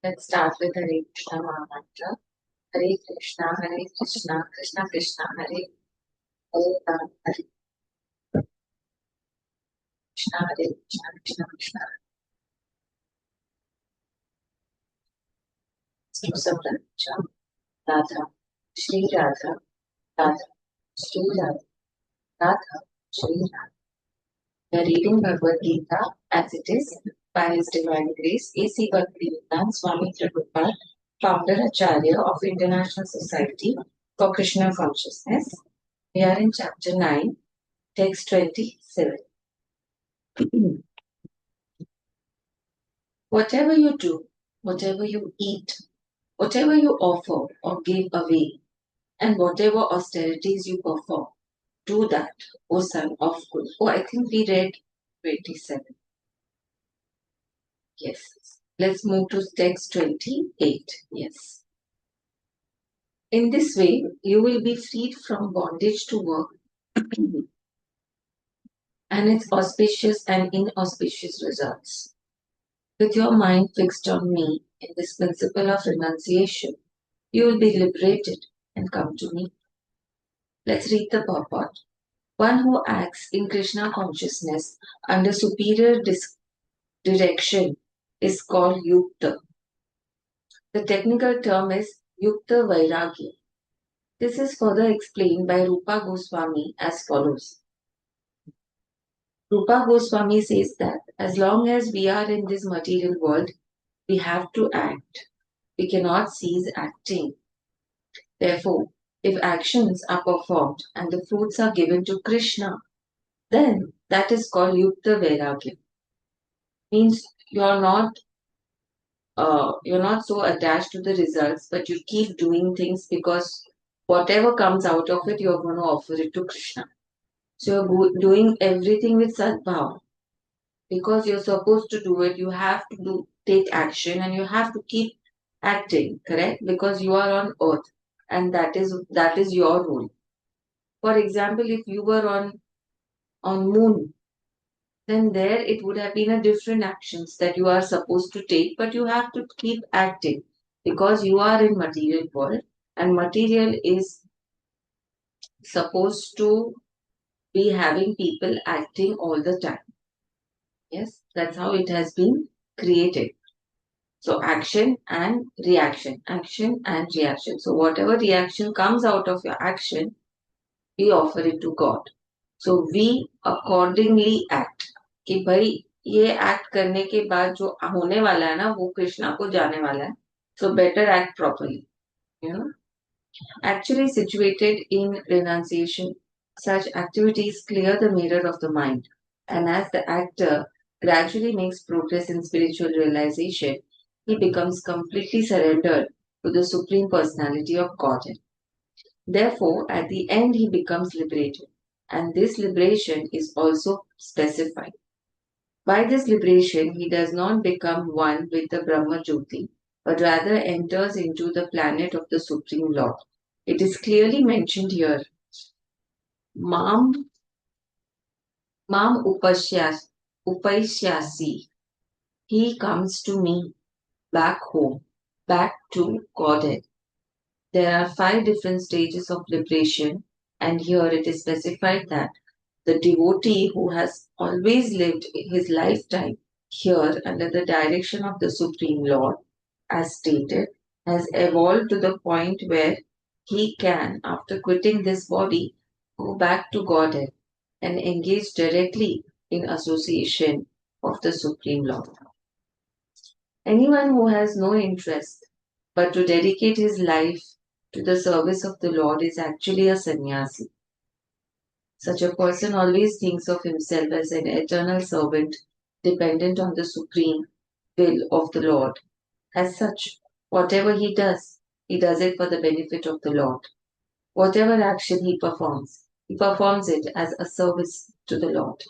Let's start with Hare Krishna Mantra. Hare Krishna, Krishna Krishna, Hare Hare Ram, Hare Krishna, Hare Krishna, Krishna Krishna. Susamraja, Radha, Shri Radha, Radha, Shri Radha, Radha, Shri Radha. We are reading Bhagavad Gita as it is by His Divine Grace, A.C. Bhaktivedanta Swami Prabhupada, founder Acharya of International Society for Krishna Consciousness. We are in chapter 9, text 27. Whatever you do, whatever you eat, whatever you offer or give away, and whatever austerities you perform, do that, O son of good. Oh, I think we read 27. Yes. Let's move to text 28. Yes. In this way, you will be freed from bondage to work and its auspicious and inauspicious results. With your mind fixed on me in this principle of renunciation, you will be liberated and come to me. Let's read the purport. One who acts in Krishna consciousness under superior direction is called Yukta. The technical term is Yukta Vairagya. This is further explained by Rupa Goswami as follows. Rupa Goswami says that as long as we are in this material world, we have to act. We cannot cease acting. Therefore, if actions are performed and the fruits are given to Krishna, then that is called Yukta Vairagya. Means you're not so attached to the results, but you keep doing things because whatever comes out of it, you're going to offer it to Krishna. So you're doing everything with sadbhava. Because you're supposed to do it, you have to take action and you have to keep acting, correct? Because you are on earth and that is your role. For example, if you were on moon, then there it would have been a different actions that you are supposed to take, but you have to keep acting because you are in material world and material is supposed to be having people acting all the time. Yes, that's how it has been created. So action and reaction, action and reaction. So whatever reaction comes out of your action, we offer it to God. So we accordingly act. कि भाई ये act करने के बाद जो होने वाला है ना वो कृष्णा को जाने वाला है. So better act properly. You know, actually situated in renunciation, such activities clear the mirror of the mind, and as the actor gradually makes progress in spiritual realization, he becomes completely surrendered to the Supreme Personality of Godhead. Therefore, at the end, he becomes liberated, and this liberation is also specified. By this liberation, he does not become one with the Brahma Jyoti, but rather enters into the planet of the Supreme Lord. It is clearly mentioned here. Mam Upashyasi. He comes to me, back home, back to Godhead. There are 5 different stages of liberation, and here it is specified that the devotee who has always lived his lifetime here under the direction of the Supreme Lord, as stated, has evolved to the point where he can, after quitting this body, go back to Godhead and engage directly in association of the Supreme Lord. Anyone who has no interest but to dedicate his life to the service of the Lord is actually a sannyasi. Such a person always thinks of himself as an eternal servant dependent on the supreme will of the Lord. As such, whatever he does it for the benefit of the Lord. Whatever action he performs it as a service to the Lord.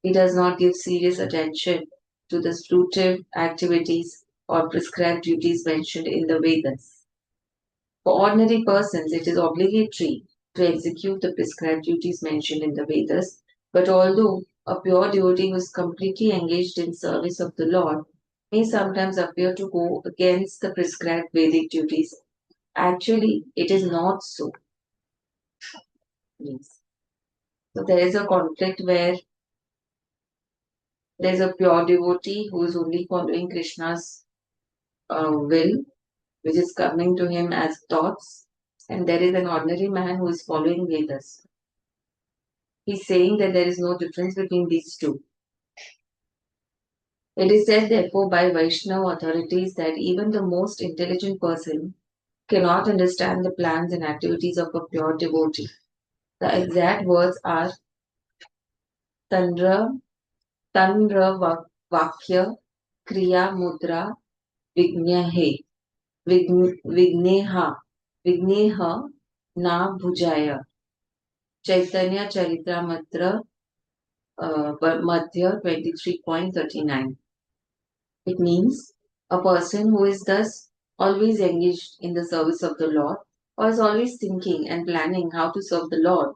He does not give serious attention to the fruitive activities or prescribed duties mentioned in the Vedas. For ordinary persons, it is obligatory to execute the prescribed duties mentioned in the Vedas, but although a pure devotee who is completely engaged in service of the Lord may sometimes appear to go against the prescribed Vedic duties. Actually, it is not so. Yes. So there is a conflict where there is a pure devotee who is only following Krishna's will, which is coming to him as thoughts, and there is an ordinary man who is following Vedas. He's saying that there is no difference between these two. It is said, therefore, by Vaishnava authorities that even the most intelligent person cannot understand the plans and activities of a pure devotee. The exact words are Tanra, Vakya, Kriya Mudra, Vignehe, Vigneha, Vigneha, Na Bhujaya. Chaitanya Charitamrita, Madhya 23.39. It means a person who is thus always engaged in the service of the Lord or is always thinking and planning how to serve the Lord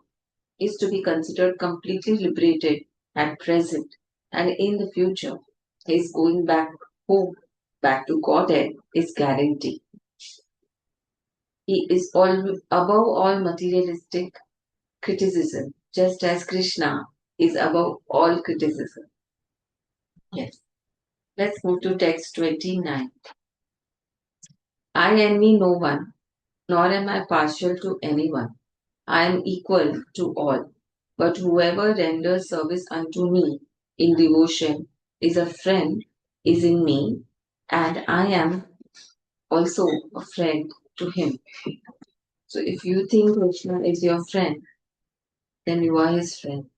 is to be considered completely liberated at present, and in the future his going back home, back to Godhead is guaranteed. He is above all materialistic criticism, just as Krishna is above all criticism. Yes. Let's move to text 29. I envy no one, nor am I partial to anyone. I am equal to all. But whoever renders service unto me in devotion is a friend, is in me, and I am also a friend to him. So if you think Krishna is your friend, then you are his friend.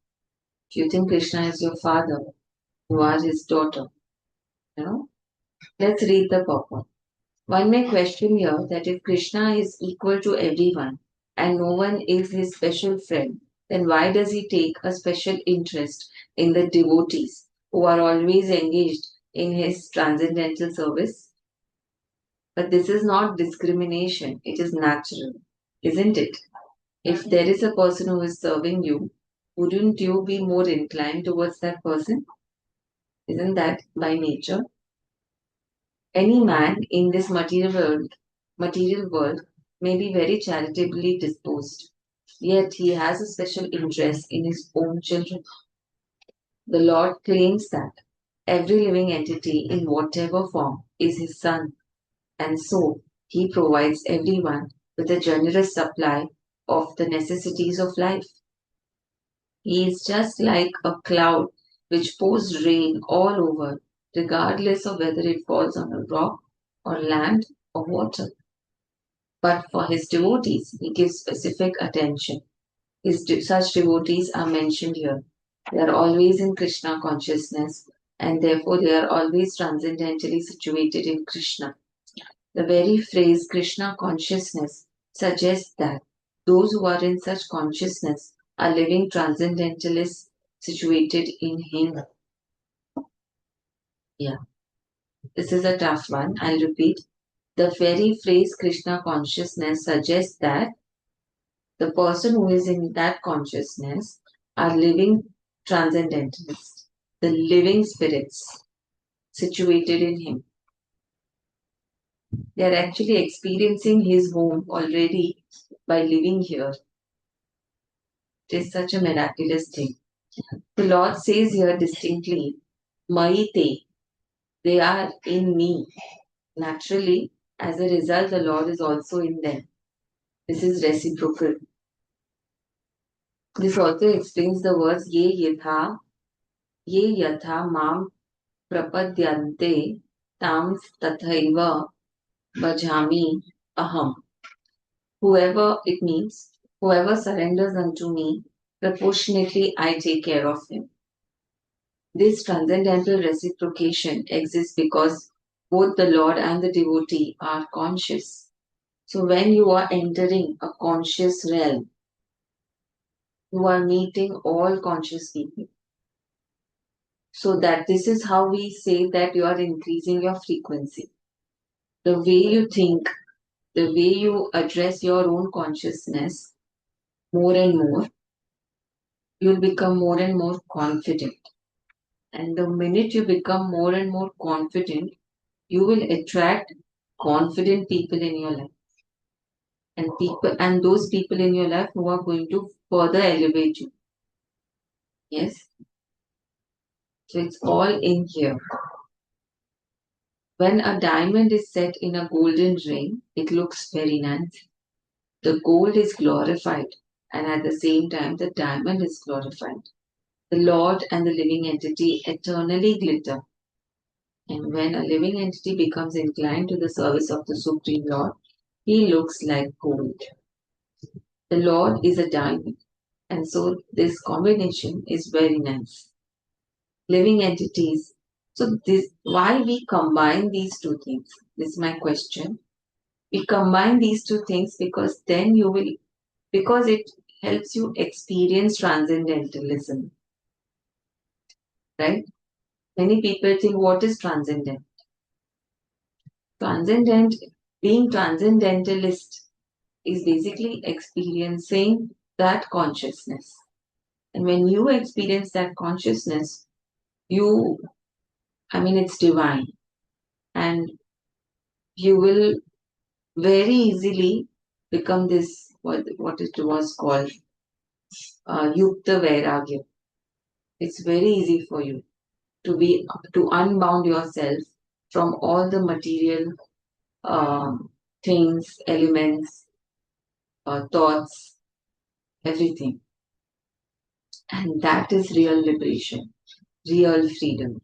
If you think Krishna is your father, you are his daughter. You know? Let's read the purport. One may question here that if Krishna is equal to everyone and no one is his special friend, then why does he take a special interest in the devotees who are always engaged in his transcendental service? But this is not discrimination, it is natural, isn't it? If there is a person who is serving you, wouldn't you be more inclined towards that person? Isn't that by nature? Any man in this material world may be very charitably disposed, yet he has a special interest in his own children. The Lord claims that every living entity in whatever form is his son, and so he provides everyone with a generous supply of the necessities of life. He is just like a cloud which pours rain all over, regardless of whether it falls on a rock or land or water. But for his devotees, he gives specific attention. Such devotees are mentioned here. They are always in Krishna consciousness, and therefore they are always transcendentally situated in Krishna. The very phrase Krishna consciousness suggests that those who are in such consciousness are living transcendentalists situated in Him. Yeah, this is a tough one. I'll repeat. The very phrase Krishna consciousness suggests that the person who is in that consciousness are living transcendentalists, the living spirits situated in Him. They are actually experiencing His home already by living here. It is such a miraculous thing. The Lord says here distinctly, Maite, they are in me. Naturally, as a result, the Lord is also in them. This is reciprocal. This also explains the words ye yatha mam prapadyante tam tathaiva bhajami aham. Whoever it means, whoever surrenders unto me, proportionately I take care of him. This transcendental reciprocation exists because both the Lord and the devotee are conscious. So when you are entering a conscious realm, you are meeting all conscious people. So that this is how we say that you are increasing your frequency. The way you think, the way you address your own consciousness more and more, you'll become more and more confident. And the minute you become more and more confident, You will attract confident people in your life, and those people in your life who are going to further elevate you. Yes. So it's all in here. When a diamond is set in a golden ring, it looks very nice. The gold is glorified, and at the same time, the diamond is glorified. The Lord and the living entity eternally glitter. And when a living entity becomes inclined to the service of the Supreme Lord, he looks like gold. The Lord is a diamond, and so this combination is very nice. Living entities. So this why we combine these two things? This is my question. We combine these two things because then you will because it helps you experience transcendentalism, right? Many people think what is transcendent? Transcendent, being transcendentalist is basically experiencing that consciousness. And when you experience that consciousness, you, it's divine. And you will very easily become this, what it was called, Yukta Vairagya. It's very easy for you to unbound yourself from all the material things, elements, thoughts, everything. And that is real liberation, real freedom.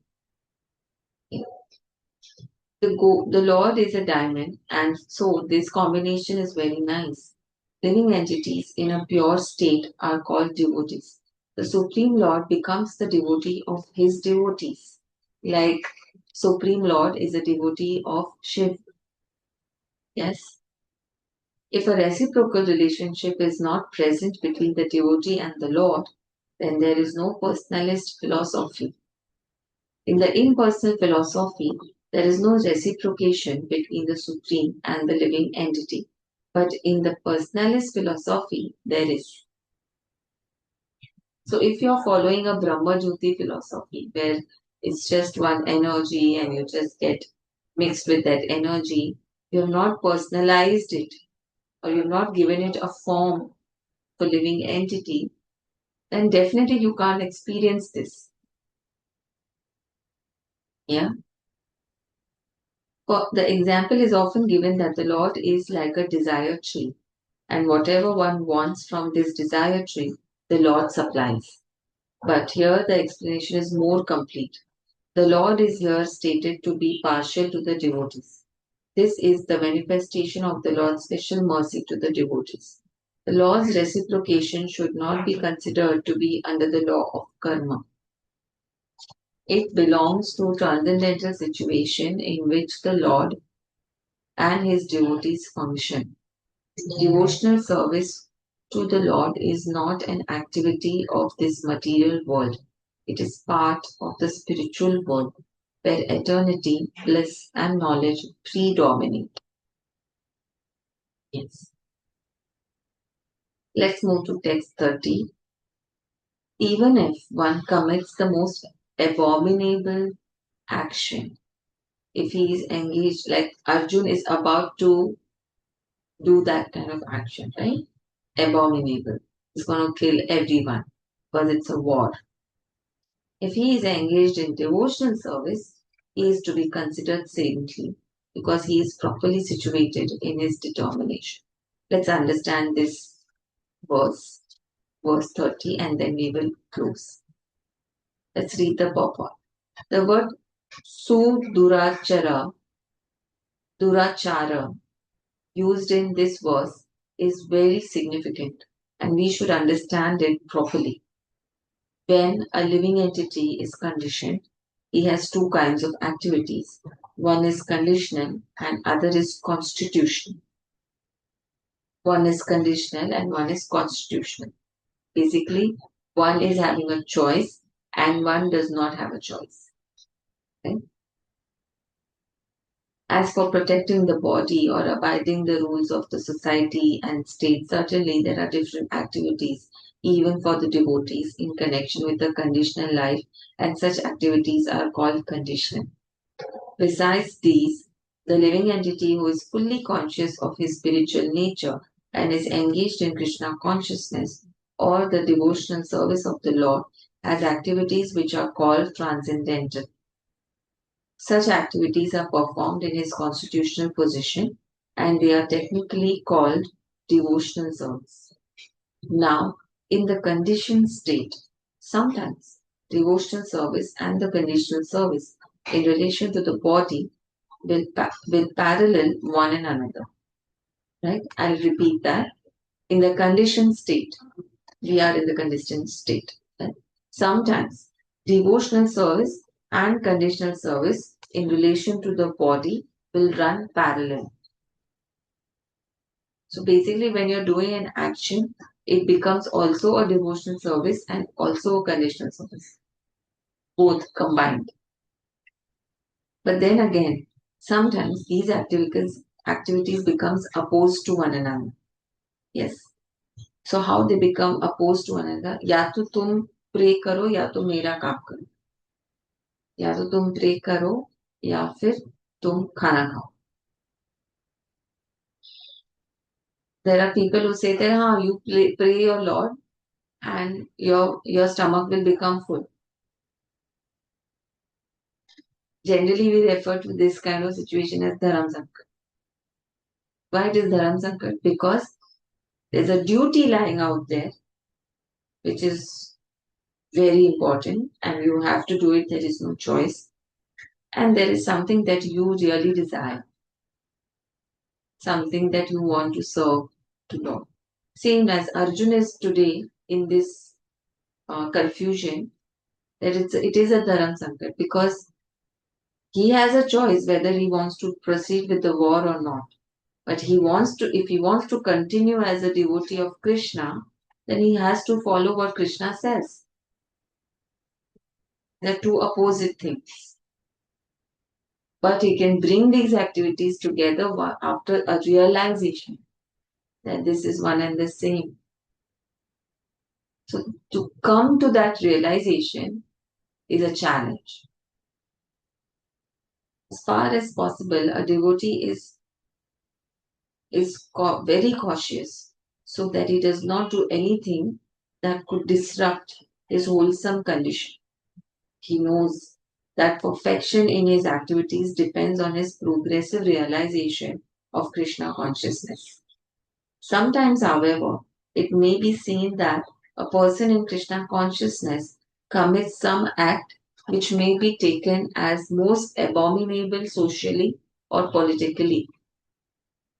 The Lord is a diamond, and so this combination is very nice. Living entities in a pure state are called devotees. The Supreme Lord becomes the devotee of his devotees. Like Supreme Lord is a devotee of Shiv. Yes. If a reciprocal relationship is not present between the devotee and the Lord, then there is no personalist philosophy. In the impersonal philosophy, there is no reciprocation between the Supreme and the living entity. But in the personalist philosophy, there is. So if you're following a Brahma Jyoti philosophy where it's just one energy and you just get mixed with that energy, you have not personalized it or you've not given it a form for living entity, then definitely you can't experience this. Yeah. For the example is often given that the Lord is like a desire tree, and whatever one wants from this desire tree, the Lord supplies. But here the explanation is more complete. The Lord is here stated to be partial to the devotees. This is the manifestation of the Lord's special mercy to the devotees. The Lord's reciprocation should not be considered to be under the law of karma. It belongs to a transcendental situation in which the Lord and his devotees function. Devotional service to the Lord is not an activity of this material world. It is part of the spiritual world where eternity, bliss, and knowledge predominate. Yes. Let's move to text 30. Even if one commits the most abominable action, if he is engaged, like Arjun is about to do that kind of action, right? Abominable. He's going to kill everyone because it's a war. If he is engaged in devotional service, he is to be considered saintly because he is properly situated in his determination. Let's understand this verse, verse 30, and then we will close. Let's read the purport. The word durachara, used in this verse is very significant and we should understand it properly. When a living entity is conditioned, he has two kinds of activities. One is conditional and other is constitutional. One is conditional and one is constitutional. Basically, one is having a choice and one does not have a choice. Okay? As for protecting the body or abiding the rules of the society and state, certainly there are different activities even for the devotees in connection with the conditional life, and such activities are called conditional. Besides these, the living entity who is fully conscious of his spiritual nature and is engaged in Krishna consciousness or the devotional service of the Lord has activities which are called transcendental. Such activities are performed in his constitutional position and they are technically called devotional service. Now, in the conditioned state, sometimes devotional service and the conditional service in relation to the body will parallel one another. Right? I'll repeat that. In the conditioned state, we are in the conditioned state. Right? Sometimes devotional service and conditional service in relation to the body will run parallel. So basically, when you're doing an action, it becomes also a devotional service and also a conditional service, both combined. But then again, sometimes these activities becomes opposed to one another. Yes. So how they become opposed to one another? या तो तुम pray करो या तो मेरा काम करो. या तो तुम प्रे करो या फिर तुम खाना खाओ. There are people who say that you pray your Lord and your stomach will become full. Generally, we refer to this kind of situation as dharam sankat. Why it is dharam sankat? Because there's a duty lying out there which is very important and you have to do it. There is no choice. And there is something that you really desire, something that you want to serve to Lord. Same as Arjun is today in this confusion that it is a dharam sankat because he has a choice whether he wants to proceed with the war or not. But if he wants to continue as a devotee of Krishna, then he has to follow what Krishna says. They're two opposite things. But he can bring these activities together after a realization that this is one and the same. So to come to that realization is a challenge. As far as possible, a devotee is very cautious so that he does not do anything that could disrupt his wholesome condition. He knows that perfection in his activities depends on his progressive realization of Krishna consciousness. Sometimes, however, it may be seen that a person in Krishna consciousness commits some act which may be taken as most abominable socially or politically.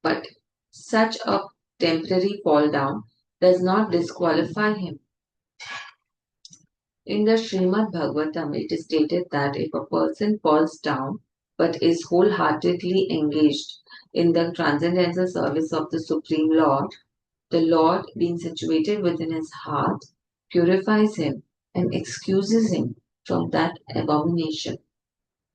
But such a temporary fall down does not disqualify him. In the Srimad Bhagavatam, it is stated that if a person falls down but is wholeheartedly engaged in the transcendental service of the Supreme Lord, the Lord, being situated within his heart, purifies him and excuses him from that abomination.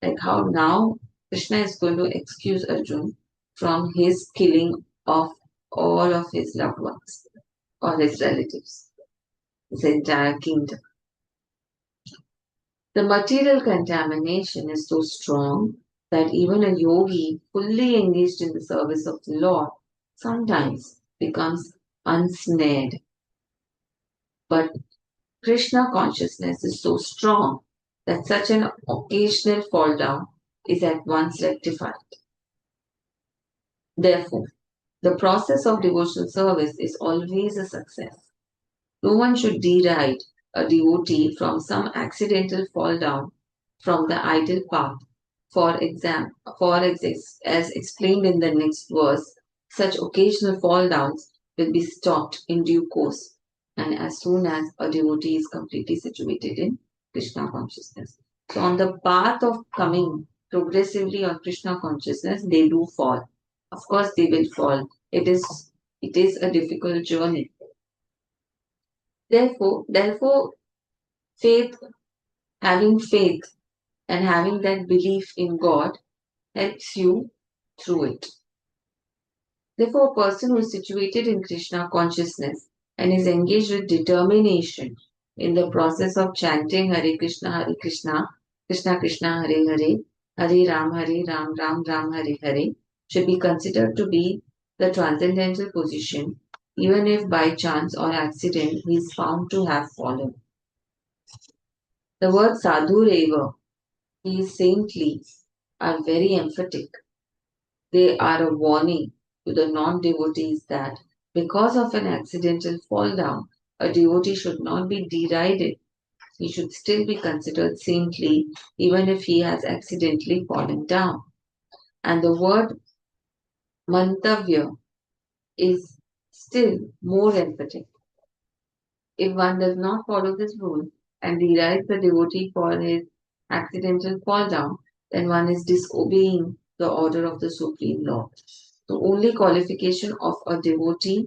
Like how now Krishna is going to excuse Arjun from his killing of all of his loved ones or his relatives, his entire kingdom. The material contamination is so strong that even a yogi fully engaged in the service of the Lord sometimes becomes unsnared. But Krishna consciousness is so strong that such an occasional fall down is at once rectified. Therefore, the process of devotional service is always a success. No one should deride a devotee from some accidental fall down from the ideal path. As explained in the next verse, such occasional fall downs will be stopped in due course and as soon as a devotee is completely situated in Krishna consciousness. So, on the path of coming progressively on Krishna consciousness, they do fall. Of course, they will fall. It is a difficult journey. Therefore, faith, having faith and having that belief in God helps you through it. Therefore, a person who is situated in Krishna consciousness and is engaged with determination in the process of chanting Hare Krishna, Krishna Krishna, Hare Hare, Hare Ram, Ram Ram, Hare Hare should be considered to be the transcendental position, even if by chance or accident he is found to have fallen. The word sadhu reva, he is saintly, are very emphatic. They are a warning to the non devotees that because of an accidental fall down, a devotee should not be derided. He should still be considered saintly even if he has accidentally fallen down. And the word mantavya is still more emphatic. If one does not follow this rule and derides the devotee for his accidental fall down, then one is disobeying the order of the Supreme Lord. The only qualification of a devotee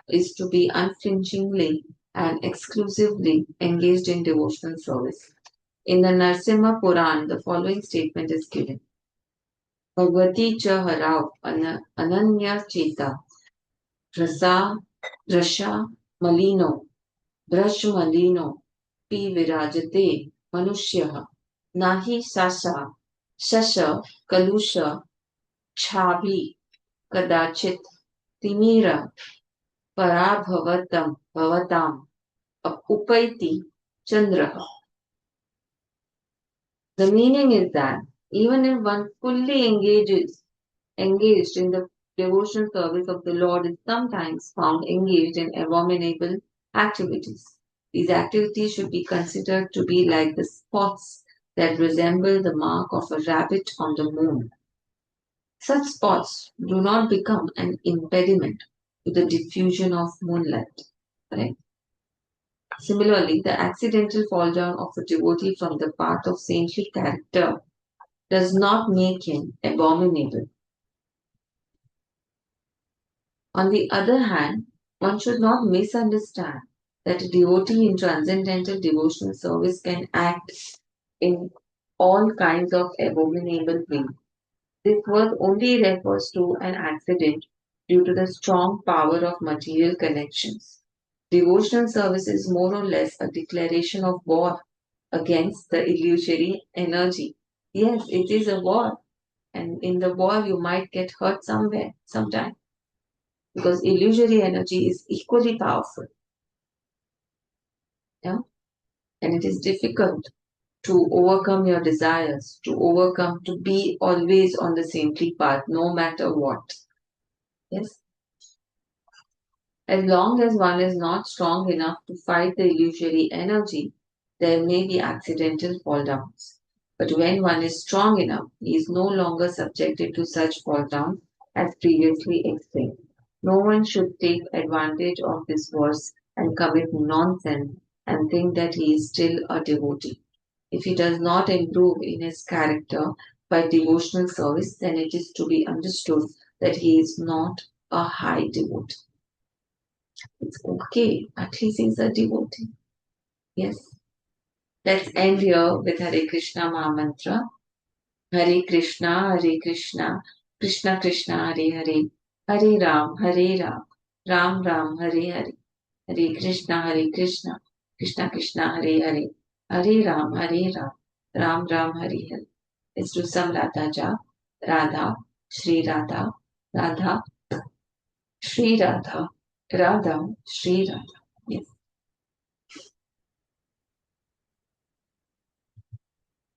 is to be unflinchingly and exclusively engaged in devotional service. In the Narsimha Puran, the following statement is given. Bhagavati cha harav ananya cheta rasa rasha malino brashmalino pi virajate manushyaha nahi sasa shasha kalusha chabhi kadachit timira parabhavatam upaiti chandraha. The meaning is that even if one fully engaged in the devotional service of the Lord is sometimes found engaged in abominable activities. These activities should be considered to be like the spots that resemble the mark of a rabbit on the moon. Such spots do not become an impediment to the diffusion of moonlight. Correct? Similarly, the accidental fall down of a devotee from the path of saintly character does not make him abominable. On the other hand, one should not misunderstand that a devotee in transcendental devotional service can act in all kinds of abominable ways. This verse only refers to an accident due to the strong power of material connections. Devotional service is more or less a declaration of war against the illusory energy. Yes, it is a war, and in the war you might get hurt somewhere, sometime, because illusory energy is equally powerful. Yeah, and it is difficult to overcome your desires, to be always on the saintly path, no matter what. Yes, as long as one is not strong enough to fight the illusory energy, there may be accidental fall downs. But when one is strong enough, he is no longer subjected to such fall downs as previously explained. No one should take advantage of this verse and commit nonsense and think that he is still a devotee. If he does not improve in his character by devotional service, then it is to be understood that he is not a high devotee. It's okay. At least he's a devotee. Yes. Let's end here with Hare Krishna Maha Mantra. Hare Krishna, Hare Krishna, Krishna Krishna, Hare Hare, Hare Ram, Ram Ram, Hare Hare, Hare Krishna, Krishna Krishna, Hare Hare, Hare Ram, Ram Ram, Hare Hare. Let's do some Radha Ja. Radha, Shri Radha, Radha, Shri Radha, Radha, Shri Radha.